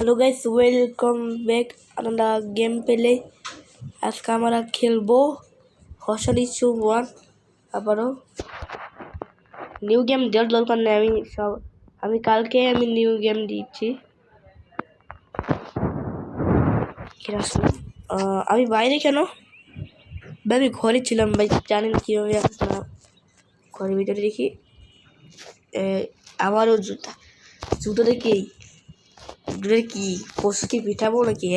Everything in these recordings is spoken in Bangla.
Hello guys, welcome back another game play. আজকে আমরা খেলবো হসল ইস্যু 1। আবারও নিউ গেম দেওয়ার দরকার নেই। আমি কালকে নিউ গেম দিচ্ছি। আমি বাইরে কেন? আমি ঘরে ছিলাম ভাই, জানেন কীভাবে আসলাম। ঘরের ভিতরে দেখি আবারও জুতো দেখি। কি পশু কি পিঠাবো নাকি?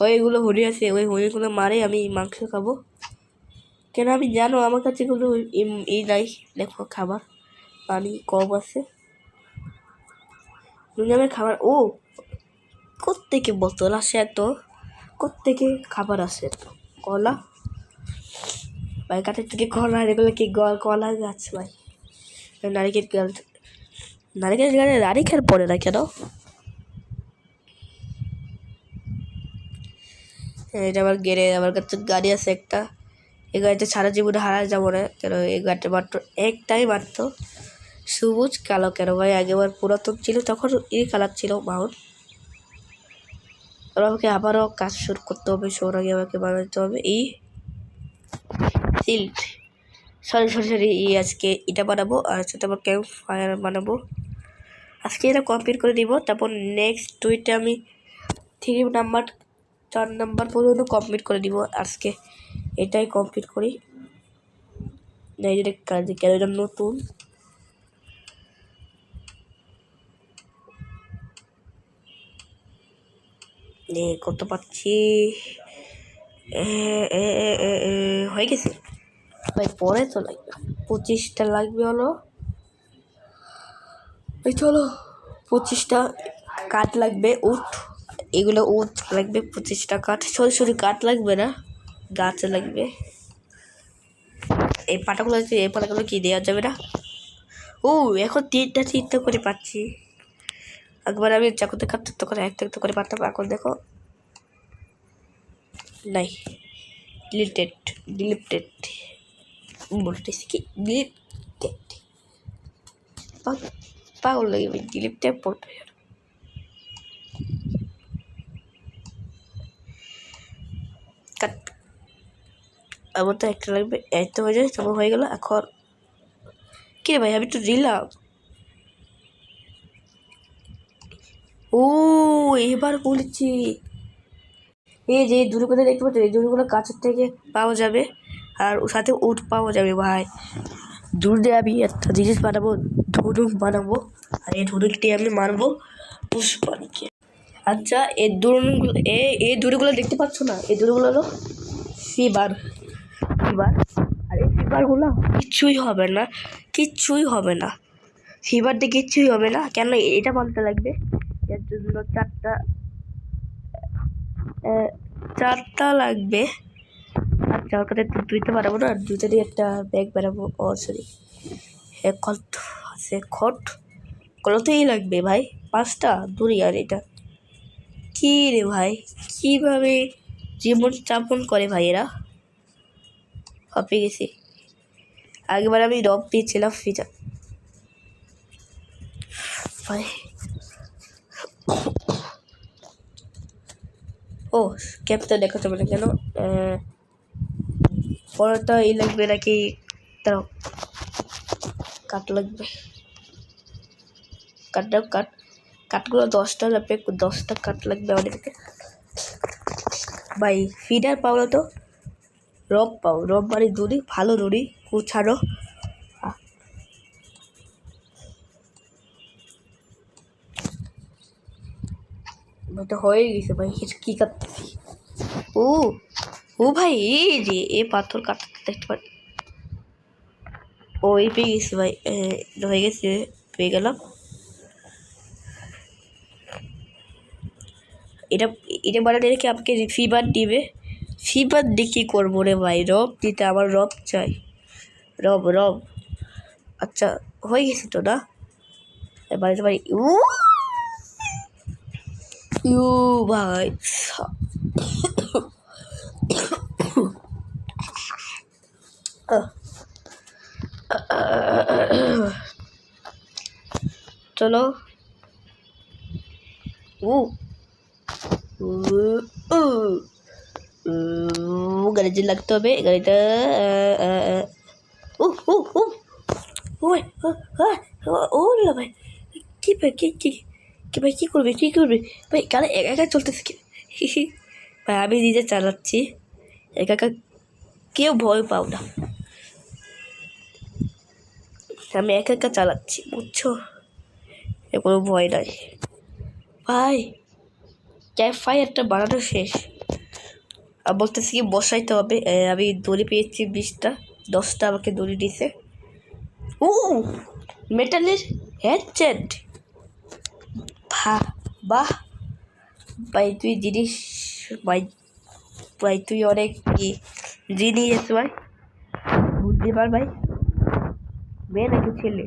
ওইগুলো হরি আছে, ওই হরিগুলো মারে আমি মাংস খাবো কেন? আমি জানো আমার কাছে কোনো এই নাই। দেখো খাবার পানি কম আছে, দুনিয়ামের খাবার। ও কোত্থেকে বোতল আসে এত? কোত্থেকে খাবার আসে এত? কলা ভাই, কাঠের থেকে কলা, এগুলো কি কলা গাছ ভাই? নারিকেল গাছ, নারিকেল গাছে নারিকেল পড়ে না কেন? এটা আমার আমার কাছে গাড়ি আছে একটা। এই গাড়িতে সারা জীবনে হারা যাবো না কেন? এই গাড়িটা মাত্র একটাই মাত্র সবুজ কালো। কেন ভাই? আগেবার পুরাতন ছিল, তখন এই কালার ছিল মাউন্ট। আমাকে আবারও কাজ শুরু করতে হবে। সবার আগে আমাকে বানাতে হবে এই সিল্ট। সরি আজকে এটা বানাবো, আর সাথে আবার ক্যাম্প ফায়ার বানাবো। আজকে এটা কমপ্লিট করে দিব, তারপর নেক্সট টুইটে আমি 3 নাম্বার 4 নাম্বার পর্যন্ত কমপ্লিট করে দিব। আজকে এটাই কমপ্লিট করি। কাজ কেন নতুন কত পাচ্ছি? হয়ে গেছে ভাই। পরে তো লাগবে 25টা লাগবে হলো। চলো 25টা কাঠ লাগবে। উঠ, এগুলো উঠ লাগবে 25টা কাঠ। সরি কাঠ লাগবে না, গাছ লাগবে। এই পাটাগুলো আছে, এই পাটাগুলো কি দেওয়া যাবে না? ও এখন তিনটা করে পাচ্ছি। একবার আমি চাকুতে কাটতে তখন একটা করে পারতাম। এখন দেখো নাই, ডিলিটেড বলতেছি কি ডিলিটেড। পাগল লাগে আমি ডিলিটেড পড়তে। আমার তো একটা লাগবে, এত হয়ে যায়, তবে হয়ে গেল। এখন কি রে ভাই, আমি তো দিলাম। ও এবার বলেছি, এই যে দূরগুলো দেখতে পাচ্ছি, এই দূরগুলো কাছের থেকে পাওয়া যাবে, আর ওর সাথে উট পাওয়া যাবে ভাই। দূর দিয়ে আমি একটা জিনিস বানাবো, ধনুক বানাবো, আর এই ধনুকটি আমি মারবো পুষ্পানিকে। আচ্ছা, এই দূরগুলো দেখতে পাচ্ছ না? এই দূরগুলো হলো ফিবার। আর এই ফিবারগুলো কিচ্ছুই হবে না। ফিবার দিয়ে কিচ্ছুই হবে না। কেন? এটা বানাতে লাগবে, এর জন্য চারটা লাগবে। আচ্ছা, ওর কাছে দুইটা বানাবো না, দুইটা দিয়ে একটা ব্যাগ বানাবো। সরি, কলতেই লাগবে ভাই 5টা দূরি। আর এটা কি রে ভাই, কিভাবে জীবন যাপন করে ভাই এরা? হপে গেছি। আগেবার আমি রব পেয়েছিলাম ফিজা ভাই। ও ক্যাপটা দেখাতে পারে কেন? পরটা এই লাগবে নাকি? তাও কাঠ লাগবে। কাঠগুলো 10টা লাগবে, 10টা কাঠ লাগবে আমাদেরকে ভাই। ফিডার পাও না তো রব পাও। রব মানে দড়ি, ভালো দড়ি কুছানো। তো হয়ে গেছে ভাই, কি কাটতেছি? ও ভাই, এই যে এ পাথর কাটতে দেখতে পারি। ও এই পেয়ে গেছি ভাই, হয়ে গেছে, পেয়ে গেলাম। এটা বানাতে রেখে আমাকে ফিবার দিবে। ফিবার দিয়ে কী করবো রে ভাই? রব দিতে আমার রব চাই। রব আচ্ছা হয়ে গেছে তো না? বানাতে পারি। ভাই চলো। গাড়িতে লাগতে হবে গাড়িটা ও না ভাই কি ভাই কি ভাই কী করবে ভাই গাড়ি একা একা চলতেছে কি ভাই আমি নিজে চালাচ্ছি একা একা কেউ ভয় পাও না আমি একা একা চালাচ্ছি বুঝছো কোনো ভয় নাই ভাই ক্যাম্প ফায়ারটা বানানো শেষ আর বলতেছি কি বসাইতে হবে আমি দড়ি পেয়েছি 20টা 10টা আমাকে দড়ি দিছে ও মেটালের হেডসেট বাহ ভাই তুই জিনিস ভাই ভাই তুই অনেক জিনিস ভাই বুদ্ধিমান ভাই মেয়ে নাকি ছেলে